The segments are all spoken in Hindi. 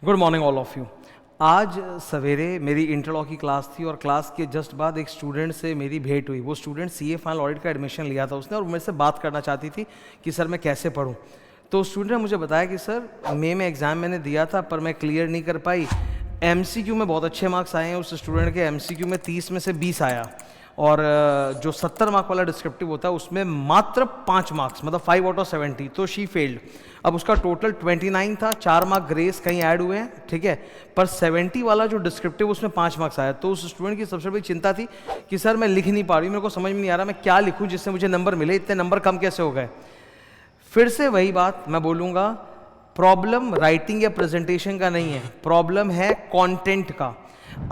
Good morning all of you. आज सवेरे मेरी इंटरलॉ की क्लास थी और क्लास के जस्ट बाद एक स्टूडेंट से मेरी भेंट हुई। वो स्टूडेंट सीए फाइनल ऑडिट का एडमिशन लिया था उसने और मेरे से बात करना चाहती थी कि सर मैं कैसे पढूं। तो स्टूडेंट ने मुझे बताया कि सर मई में एग्ज़ाम मैंने दिया था पर मैं क्लियर नहीं कर पाई। एमसीक्यू में बहुत अच्छे मार्क्स आए हैं उस स्टूडेंट के, एमसीक्यू में 30 में से 20 आया और जो 70 मार्क वाला डिस्क्रिप्टिव होता है उसमें मात्र 5 मार्क्स, मतलब 5 आउट ऑफ 70, तो शी फेल्ड। अब उसका टोटल 29 था, 4 मार्क ग्रेस कहीं ऐड हुए हैं, ठीक है, पर 70 वाला जो डिस्क्रिप्टिव उसमें 5 मार्क्स आया। तो उस स्टूडेंट की सबसे बड़ी चिंता थी कि सर मैं लिख नहीं पा रही, मेरे को समझ में नहीं आ रहा मैं क्या लिखूं जिससे मुझे नंबर मिले, इतने नंबर कम कैसे हो गए। फिर से वही बात मैं बोलूँगा, प्रॉब्लम राइटिंग या प्रेजेंटेशन का नहीं है, प्रॉब्लम है कंटेंट का।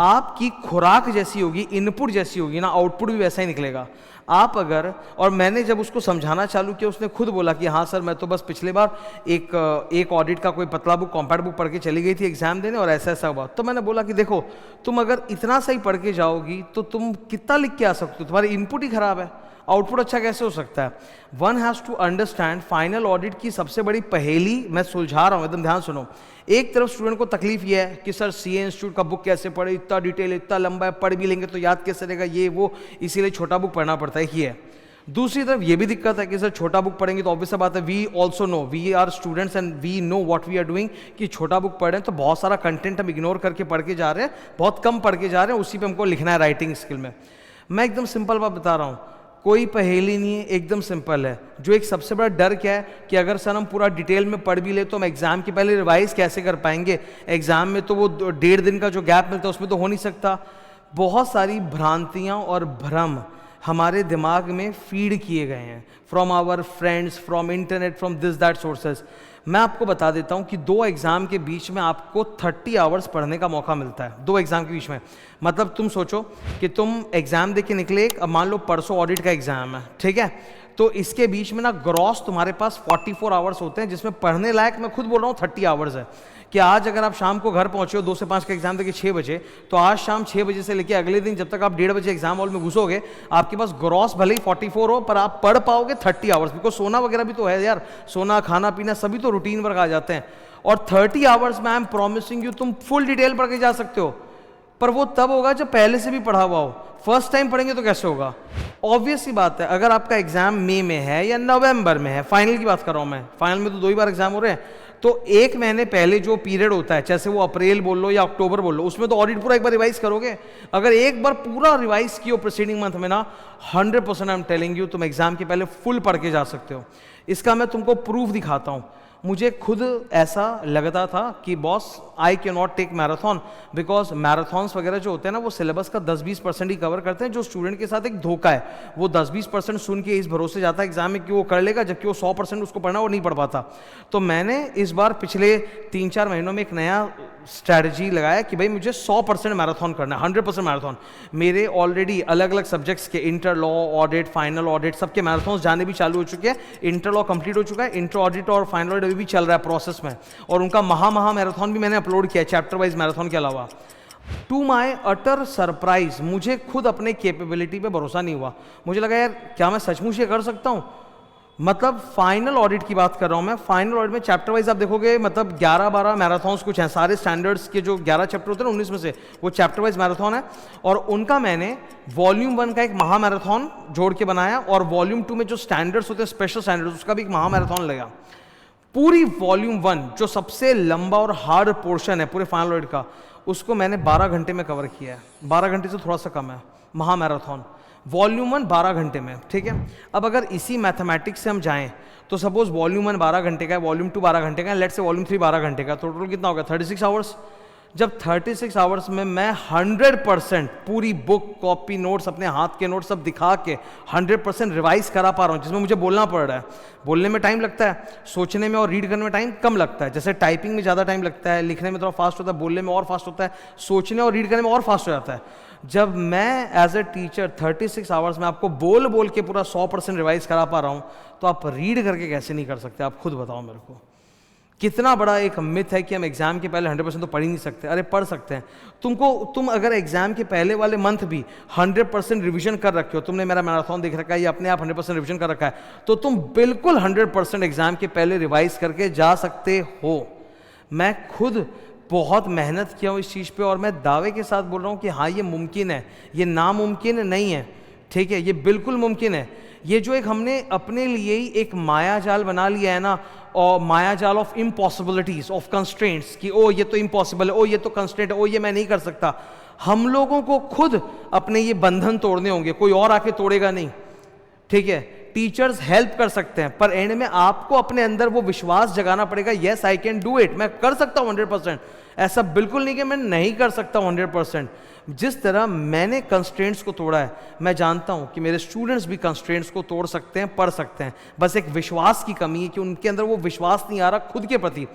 आपकी खुराक जैसी होगी, इनपुट जैसी होगी ना, आउटपुट भी वैसा ही निकलेगा। आप अगर, और मैंने जब उसको समझाना चालू किया उसने खुद बोला कि हाँ सर मैं तो बस पिछले बार एक ऑडिट का कोई पतला बुक कॉम्पैक्ट बुक पढ़ के चली गई थी एग्जाम देने और ऐसा ऐसा हुआ। तो मैंने बोला कि देखो तुम अगर इतना सही पढ़ के जाओगी तो तुम कितना लिख के आ सकते हो, तुम्हारी इनपुट ही खराब है, आउटपुट अच्छा कैसे हो सकता है। One has to understand final audit की सबसे बड़ी पहेली मैं सुलझा रहा हूँ, एकदम ध्यान सुनो। एक तरफ स्टूडेंट को तकलीफ ये है कि सर सीए इंस्टीट्यूट का बुक कैसे पढ़े, इतना डिटेल इतना लंबा है, पढ़ भी लेंगे तो याद कैसे रहेगा, ये वो, इसीलिए छोटा बुक पढ़ना पड़ता है, ये है। दूसरी तरफ ये भी दिक्कत है कि सर छोटा बुक पढ़ेंगे तो ऑब्वियस बात है, we also know, we are students and we know what we are doing, कि छोटा बुक पढ़ें तो बहुत सारा कंटेंट हम इग्नोर करके पढ़ के जा रहे हैं, बहुत कम पढ़ के जा रहे हैं, उसी पे हमको लिखना है राइटिंग स्किल में। मैं एकदम सिंपल बात बता रहा हूँ, कोई पहेली नहीं है, एकदम सिंपल है। जो एक सबसे बड़ा डर क्या है कि अगर सर हम पूरा डिटेल में पढ़ भी ले तो हम एग्जाम के पहले रिवाइज कैसे कर पाएंगे, एग्जाम में तो वो 1.5 दिन का जो गैप मिलता है उसमें तो हो नहीं सकता। बहुत सारी भ्रांतियां और भ्रम हमारे दिमाग में फीड किए गए हैं from our friends, from internet, from this that sources. मैं आपको बता देता हूं कि 2 एग्जाम के बीच में आपको 30 आवर्स पढ़ने का मौका मिलता है, 2 एग्जाम के बीच में। मतलब तुम सोचो कि तुम एग्जाम दे के निकले, अब मान लो परसों ऑडिट का एग्जाम है, ठीक है, तो इसके बीच में ना ग्रॉस तुम्हारे पास 44 आवर्स होते हैं, जिसमें पढ़ने लायक मैं खुद बोल रहा हूँ 30 आवर्स है। कि आज अगर आप शाम को घर पहुंचे हो 2 से 5 का एग्जाम देके 6 बजे, तो आज शाम 6 बजे से लेकर अगले दिन जब तक आप 1:30 बजे एग्जाम हॉल में घुसोगे, आपके पास ग्रॉस भले ही 44 हो पर आप पढ़ पाओगे 30 आवर्स। बिकॉज सोना वगैरह भी तो है यार, सोना खाना पीना सभी तो रूटीन वर्क आ जाते हैं। और 30 आवर्स में आई एम प्रॉमिसिंग यू तुम फुल डिटेल पढ़ के जा सकते हो, पर वो तब होगा जब पहले से भी पढ़ा हुआ हो। फर्स्ट टाइम पढ़ेंगे तो कैसे होगा। ऑब्वियस सी बात है, अगर आपका एग्जाम मई में है या नवंबर में है, फाइनल की बात कर रहा हूं मैं, फाइनल में तो 2 ही बार एग्जाम हो रहे हैं, तो 1 महीने पहले जो पीरियड होता है, जैसे वो अप्रैल बोल लो या अक्टूबर बोल लो, उसमें तो ऑडिट पूरा एक बार रिवाइज करोगे। अगर एक बार पूरा रिवाइज किया प्रीसीडिंग मंथ में ना, 100% आई एम टेलिंग यू, तुम एग्जाम के पहले फुल पढ़ के जा सकते हो। इसका मैं तुमको प्रूफ दिखाता हूं। मुझे खुद ऐसा लगता था कि boss I can not take marathon, because marathons वगैरह जो होते हैं ना वो सिलेबस का 10-20% ही कवर करते हैं, जो स्टूडेंट के साथ एक धोखा है। वो 10-20% सुन के इस भरोसे जाता है एग्जाम में कि वो कर लेगा, जबकि वो 100% उसको पढ़ना वो नहीं पढ़ पाता। तो मैंने इस बार पिछले 3-4 महीनों में एक नया स्ट्रैटेजी लगाया कि भाई मुझे 100% मैराथन करना है, 100% मैराथन। मेरे ऑलरेडी अलग अलग सब्जेक्ट्स के inter law, audit, final audit, सबके मैराथन्स जाने भी चालू हो चुके हैं। इंटर लॉ कंप्लीट हो चुका है, इंटर ऑडिट और फाइनल ऑडिट भी चल रहा है प्रोसेस में, और उनका महा मैराथन भी मैंने अपलोड किया है चैप्टर वाइज मैराथन के अलावा। टू माई अटर सरप्राइज मुझे खुद अपने कैपेबिलिटी पे भरोसा नहीं हुआ। मुझे लगा यार क्या मैं सचमुच ये कर सकता हूँ। मतलब फाइनल ऑडिट की बात कर रहा हूं मैं, फाइनल ऑडिट में चैप्टर वाइज आप देखोगे, मतलब 11-12 मैराथन्स कुछ हैं, सारे स्टैंडर्ड्स के जो 11 चैप्टर होते हैं ना 19 में से वो चैप्टर वाइज मैराथन है। और उनका मैंने वॉल्यूम 1 का एक महा मैराथन जोड़ के बनाया, और वॉल्यूम 2 में जो स्टैंडर्ड्स होते हैं स्पेशल स्टैंडर्ड्स, उसका भी एक महा मैराथन लगा। पूरी वॉल्यूम 1 जो सबसे लंबा और हार्ड पोर्शन है पूरे फाइनल ऑडिट का, उसको मैंने 12 घंटे में कवर किया है। 12 घंटे से थोड़ा सा कम है महा मैराथन, वॉल्यूम 1 12 घंटे में, ठीक है। अब अगर इसी मैथमेटिक्स से हम जाएं तो सपोज वॉल्यूम 1 12 घंटे का है, वॉल्यूम 2 12 घंटे का है, लेट से वॉल्यूम 3 12 घंटे का, टोटल कितना होगा 36 आवर्स। जब 36 आवर्स में मैं 100% पूरी बुक, कॉपी, नोट्स, अपने हाथ के नोट्स सब दिखा के 100% रिवाइज करा पा रहा हूँ, जिसमें मुझे बोलना पड़ रहा है। बोलने में टाइम लगता है, सोचने में और रीड करने में टाइम कम लगता है। जैसे टाइपिंग में ज़्यादा टाइम लगता है, लिखने में थोड़ा फास्ट होता है, बोलने में और फास्ट होता है, सोचने और रीड करने में और फास्ट हो जाता है। जब मैं एज ए टीचर 36 आवर्स में आपको बोल बोल के पूरा 100% रिवाइज करा पा रहा हूँ, तो आप रीड करके कैसे नहीं कर सकते। आप खुद बताओ मेरे को, कितना बड़ा एक मिथ है कि हम एग्जाम के पहले 100% तो पढ़ ही नहीं सकते। अरे पढ़ सकते हैं। तुम अगर एग्जाम के पहले वाले मंथ भी 100% रिवीजन कर रखे हो, तुमने मेरा मैराथन देख रखा है या अपने आप 100% रिवीजन कर रखा है, तो तुम बिल्कुल 100% एग्जाम के पहले रिवाइज करके जा सकते हो। मैं खुद बहुत मेहनत किया हूँ इस चीज़ पे, और मैं दावे के साथ बोल रहा हूँ कि हाँ ये मुमकिन है, ये नामुमकिन नहीं है, ठीक है, ये बिल्कुल मुमकिन है। ये जो एक हमने अपने लिए ही एक माया जाल बना लिया है ना, और माया जाल ऑफ इम्पॉसिबिलिटीज, ऑफ कंस्ट्रेंट्स, कि ओ ये तो इम्पॉसिबल है, ओ ये तो कंस्ट्रेंट है, ओ ये मैं नहीं कर सकता। हम लोगों को खुद अपने ये बंधन तोड़ने होंगे, कोई और आके तोड़ेगा नहीं, ठीक है। टीचर्स हेल्प कर सकते हैं, पर एंड में आपको अपने अंदर वो विश्वास जगाना पड़ेगा, yes I can do it, मैं कर सकता हूँ 100%। ऐसा बिल्कुल नहीं कि मैं नहीं कर सकता 100%। जिस तरह मैंने कंस्ट्रेंट्स को तोड़ा है, मैं जानता हूँ कि मेरे स्टूडेंट्स भी कंस्ट्रेंट्स को तोड़ सकते हैं, पढ़ सकते हैं। बस एक विश्वास की कमी है कि उनके अंदर वो विश्वास नहीं आ रहा खुद के प्रति।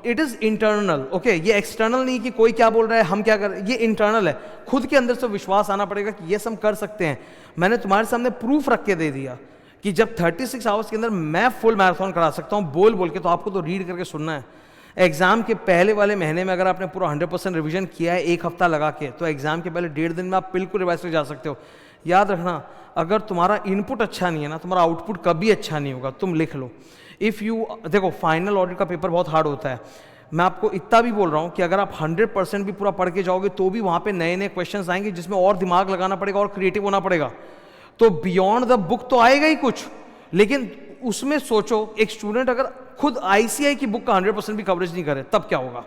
इट इज़ इंटरनल, ओके, ये एक्सटर्नल नहीं कि कोई क्या बोल रहा है हम क्या कर रहे हैं, ये इंटरनल है। खुद के अंदर से विश्वास आना पड़ेगा कि यस हम कर सकते हैं। मैंने तुम्हारे सामने प्रूफ रख के दे दिया कि जब 36 आवर्स के अंदर मैं फुल मैराथन करा सकता हूँ बोल बोल के, तो आपको तो रीड करके सुनना है। एग्जाम के पहले वाले महीने में अगर आपने पूरा 100% रिवीजन किया है एक हफ्ता लगा के, तो एग्जाम के पहले 1.5 दिन में आप बिल्कुल रिवाइज करके जा सकते हो। याद रखना, अगर तुम्हारा इनपुट अच्छा नहीं है ना, तुम्हारा आउटपुट कभी अच्छा नहीं होगा। तुम लिख लो, इफ़ यू देखो फाइनल ऑडिट का पेपर बहुत हार्ड होता है। मैं आपको इतना भी बोल रहा हूँ कि अगर आप 100% भी पूरा पढ़ के जाओगे तो भी वहाँ पे नए नए क्वेश्चंस आएंगे जिसमें और दिमाग लगाना पड़ेगा और क्रिएटिव होना पड़ेगा। तो बियॉन्ड द बुक तो आएगा ही कुछ, लेकिन उसमें सोचो एक स्टूडेंट अगर खुद आईसीआई की बुक का 100% भी कवरेज नहीं करे तब क्या होगा।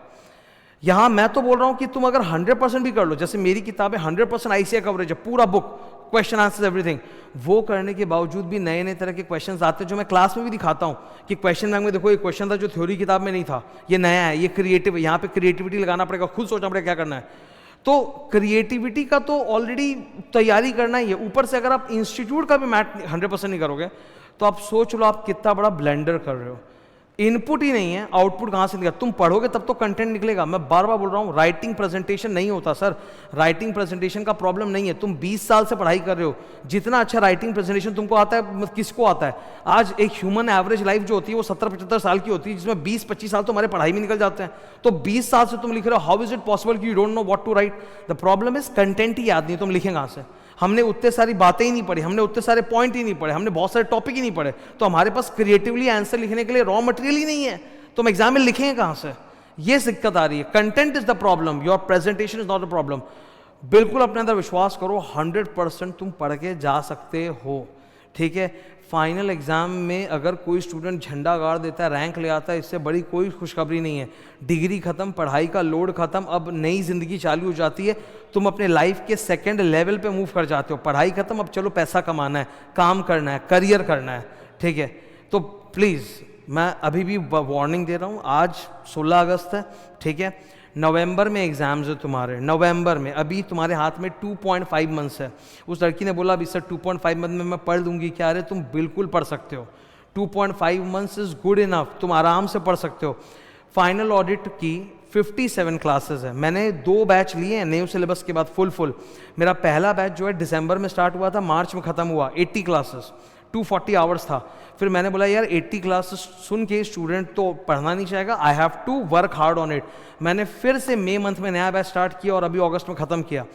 यहां मैं तो बोल रहा हूं कि तुम अगर 100% भी कर लो, जैसे मेरी किताब है 100% आईसीआई कवरेज है, पूरा बुक, क्वेश्चन आंसर्स एवरीथिंग, वो करने के बावजूद भी नए नए तरह के क्वेश्चंस आते हैं जो मैं क्लास में भी दिखाता हूं कि क्वेश्चन बैंक में देखो ये क्वेश्चन था जो थ्योरी किताब में नहीं था, ये नया है, ये क्रिएटिव है, यहाँ पे क्रिएटिविटी लगाना पड़ेगा, खुद सोचना पड़ेगा क्या करना है। तो क्रिएटिविटी का तो ऑलरेडी तैयारी करना ही है, ऊपर से अगर आप इंस्टीट्यूट का भी मैथ 100% नहीं करोगे तो आप सोच लो आप कितना बड़ा ब्लेंडर कर रहे हो। इनपुट ही नहीं है, आउटपुट कहाँ से निकलेगा? तुम पढ़ोगे तब तो कंटेंट निकलेगा। मैं बार बार बोल रहा हूँ, राइटिंग प्रेजेंटेशन नहीं होता सर, राइटिंग प्रेजेंटेशन का प्रॉब्लम नहीं है। तुम 20 साल से पढ़ाई कर रहे हो, जितना अच्छा राइटिंग प्रेजेंटेशन तुमको आता है, किसको आता है? आज एक ह्यूमन एवरेज लाइफ जो होती है वो 70-75 साल की होती है, जिसमें 20-25 साल तो हमारे पढ़ाई में निकल जाते हैं। तो 20 साल से तुम लिख रहे हो, हाउ इज इट पॉसिबल कि you don't know what to write? The problem is content ही याद नहीं, तुम लिखें कहाँ से? हमने उतने सारी बातें ही नहीं पढ़ी, हमने उतने सारे पॉइंट ही नहीं पढ़े, हमने बहुत सारे टॉपिक ही नहीं पढ़े, तो हमारे पास क्रिएटिवली आंसर लिखने के लिए रॉ मटेरियल ही नहीं है, तो हम एग्जाम में लिखेंगे कहां से? ये दिक्कत आ रही है। Content is the problem, your presentation is not the problem. बिल्कुल अपने अंदर विश्वास करो, 100% तुम पढ़ के जा सकते हो, ठीक है। फाइनल एग्जाम में अगर कोई स्टूडेंट झंडा गाड़ देता है, रैंक ले आता है, इससे बड़ी कोई खुशखबरी नहीं है। डिग्री खत्म, पढ़ाई का लोड खत्म, अब नई जिंदगी चालू हो जाती है। तुम अपने लाइफ के सेकंड लेवल पे मूव कर जाते हो। पढ़ाई खत्म, अब चलो पैसा कमाना है, काम करना है, करियर करना है, ठीक है। तो प्लीज़ मैं अभी भी वार्निंग दे रहा हूँ, आज 16 अगस्त है, ठीक है। नवंबर में एग्जाम्स है तुम्हारे, नवंबर में, अभी तुम्हारे हाथ में 2.5 मंथ्स है। उस लड़की ने बोला अभी सर 2.5 मंथ में मैं पढ़ लूँगी क्या? अरे तुम बिल्कुल पढ़ सकते हो, 2.5 मंथ्स इज गुड इनफ, तुम आराम से पढ़ सकते हो। फाइनल ऑडिट की 57 क्लासेस है, मैंने 2 बैच लिए हैं न्यू सिलेबस के बाद फुल। मेरा पहला बैच जो है दिसंबर में स्टार्ट हुआ था, मार्च में ख़त्म हुआ, 80 क्लासेस, 240 आवर्स था। फिर मैंने बोला यार 80 क्लासेस सुन के स्टूडेंट तो पढ़ना नहीं चाहेगा, I have to work hard on it. मैंने फिर से मई मंथ में नया बैच स्टार्ट किया और अभी अगस्त में ख़त्म किया।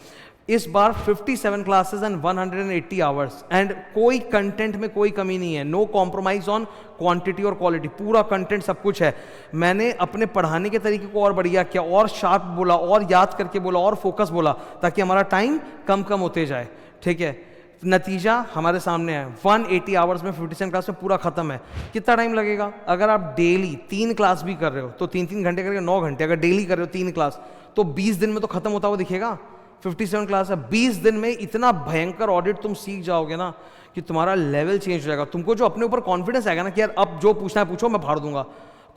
इस बार 57 क्लासेस एंड 180 आवर्स, एंड कोई कंटेंट में कोई कमी नहीं है, नो कॉम्प्रोमाइज ऑन क्वांटिटी और क्वालिटी, पूरा कंटेंट सब कुछ है। मैंने अपने पढ़ाने के तरीके को और बढ़िया किया, और शार्प बोला, और याद करके बोला, और फोकस बोला, ताकि हमारा टाइम कम होते जाए, ठीक है। नतीजा हमारे सामने है, 180 आवर्स में 57 क्लास में पूरा खत्म है। कितना टाइम लगेगा? अगर आप डेली 3 क्लास भी कर रहे हो तो 3-3 घंटे करके 9 घंटे, अगर डेली कर रहे हो 3 क्लास तो 20 दिन में तो खत्म होता हुआ दिखेगा। 57 क्लास है, 20 दिन में इतना भयंकर ऑडिट तुम सीख जाओगे ना कि तुम्हारा लेवल चेंज हो जाएगा। तुमको जो अपने ऊपर कॉन्फिडेंस आएगा ना कि यार अब जो पूछना है पूछो, मैं फाड़ दूंगा,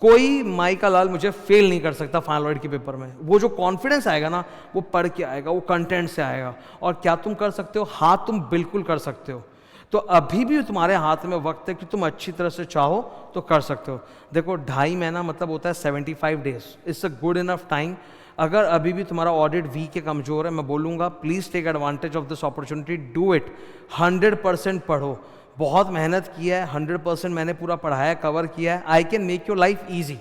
कोई माई का लाल मुझे फेल नहीं कर सकता फाइनल ऑडिट के पेपर में। वो जो कॉन्फिडेंस आएगा ना, वो पढ़ के आएगा, वो कंटेंट से आएगा। और क्या तुम कर सकते हो? हाँ, तुम बिल्कुल कर सकते हो। तो अभी भी तुम्हारे हाथ में वक्त है कि तुम अच्छी तरह से चाहो तो कर सकते हो। देखो 2.5 महीना मतलब होता है 75 days, it's a good enough time. अगर अभी भी तुम्हारा ऑडिट वीक है, कमजोर है, मैं बोलूँगा please take advantage of this opportunity, do it. 100% पढ़ो, बहुत मेहनत किया है, 100% मैंने पूरा पढ़ाया, कवर किया है। I can make your life easy,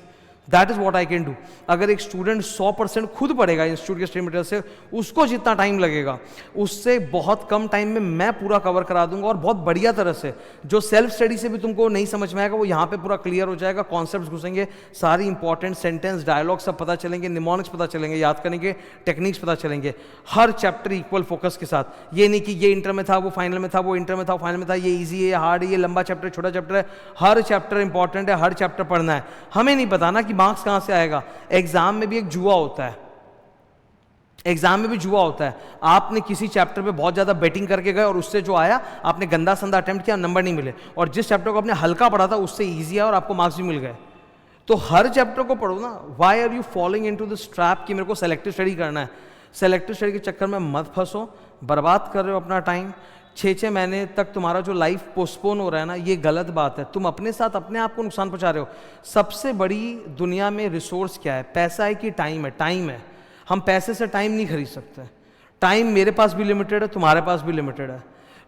that is what I can do. अगर एक स्टूडेंट 100% खुद पढ़ेगा इंस्टीट्यूट के स्टडी मटेरियल से, उसको जितना टाइम लगेगा उससे बहुत कम टाइम में मैं पूरा कवर करा दूंगा, और बहुत बढ़िया तरह से। जो सेल्फ स्टडी से भी तुमको नहीं समझ में आएगा वो यहाँ पे पूरा क्लियर हो जाएगा, कॉन्सेप्ट्स घुसेंगे, सारी इंपॉर्टेंट सेंटेंस डायलॉग सब पता चलेंगे, निमोनिक्स पता चलेंगे, याद करने टेक्निक्स पता चलेंगे, हर चैप्टर इक्वल फोकस के साथ। ये नहीं कि ये इंटर में था, वो फाइनल में था, वो इंटर में था, फाइनल में था, ये ईजी है, ये हार्ड है, ये लंबा चैप्टर, छोटा चैप्टर है। हर चैप्टर इंपॉर्टेंट है, हर चैप्टर पढ़ना है। हमें नहीं पता ना कि मार्क्स कहाँ से आएगा। एग्जाम में भी एक जुआ होता है, एग्जाम में भी जुआ होता है। आपने किसी चैप्टर पे बहुत ज्यादा बेटिंग करके गए और उससे जो आया, आपने गंदा संदा अटेम्प्ट किया, नंबर नहीं मिले, और जिस चैप्टर को आपने हल्का पढ़ा था उससे ईजी है और आपको मार्क्स भी मिल गए। तो हर चैप्टर को पढ़ो ना। Why are you following into this trap कि मेरे को सेलेक्टिव स्टडी करना है? सेलेक्टिव स्टडी के चक्कर में मत फंसो, बर्बाद कर रहे हो अपना टाइम। 6 महीने तक तुम्हारा जो लाइफ पोस्टपोन हो रहा है ना, ये गलत बात है। तुम अपने साथ अपने आप को नुकसान पहुंचा रहे हो। सबसे बड़ी दुनिया में रिसोर्स क्या है? पैसा है कि टाइम है? टाइम है। हम पैसे से टाइम नहीं खरीद सकते। टाइम मेरे पास भी लिमिटेड है, तुम्हारे पास भी लिमिटेड है।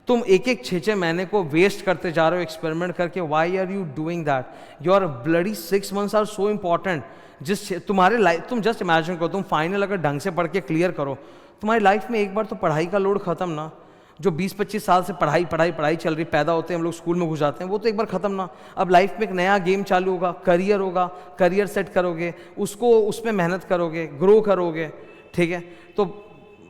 तुम एक 6 महीने को वेस्ट करते जा रहे हो एक्सपेरिमेंट करके। Why are you doing that? Your bloody 6 months are so important. जिस तुम्हारे लाइफ, तुम जस्ट इमेजिन करो, तुम फाइनल अगर ढंग से पढ़ के क्लियर करो, तुम्हारी लाइफ में एक बार तो पढ़ाई का लोड खत्म ना। जो 20-25 साल से पढ़ाई चल रही, पैदा होते हैं हम लोग, स्कूल में घुस जाते हैं, वो तो एक बार खत्म ना। अब लाइफ में एक नया गेम चालू होगा, होगा, करियर सेट करोगे, उसको उसमें मेहनत करोगे, ग्रो करोगे, ठीक है। तो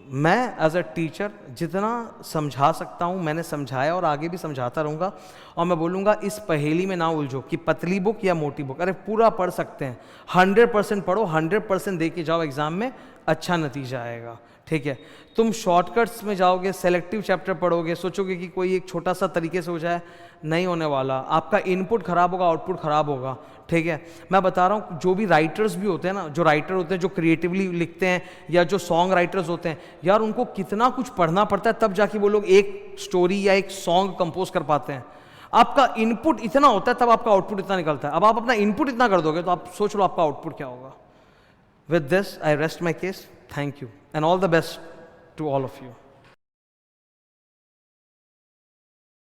मैं एज अ टीचर जितना समझा सकता हूँ मैंने समझाया और आगे भी समझाता रहूँगा। और मैं बोलूँगा इस पहेली में ना उलझो कि पतली बुक या मोटी बुक। अरे पूरा पढ़ सकते हैं, 100% पढ़ो, 100% दे के जाओ एग्जाम में, अच्छा नतीजा आएगा, ठीक है। तुम शॉर्टकट्स में जाओगे, सेलेक्टिव चैप्टर पढ़ोगे, सोचोगे कि कोई एक छोटा सा तरीके से हो जाए, नहीं होने वाला। आपका इनपुट खराब होगा, आउटपुट खराब होगा, ठीक है। मैं बता रहा हूँ, जो भी राइटर्स भी होते हैं ना, जो राइटर होते हैं जो क्रिएटिवली लिखते हैं, या जो सॉन्ग राइटर्स होते हैं यार, उनको कितना कुछ पढ़ना पड़ता है तब जाके वो लोग एक स्टोरी या एक सॉन्ग कंपोज कर पाते हैं। आपका इनपुट इतना होता है तब आपका आउटपुट इतना निकलता है। अब आप अपना इनपुट इतना कर दोगे तो आप सोच लो आपका आउटपुट क्या होगा। With this, I rest my case. Thank you. And all the best to all of you.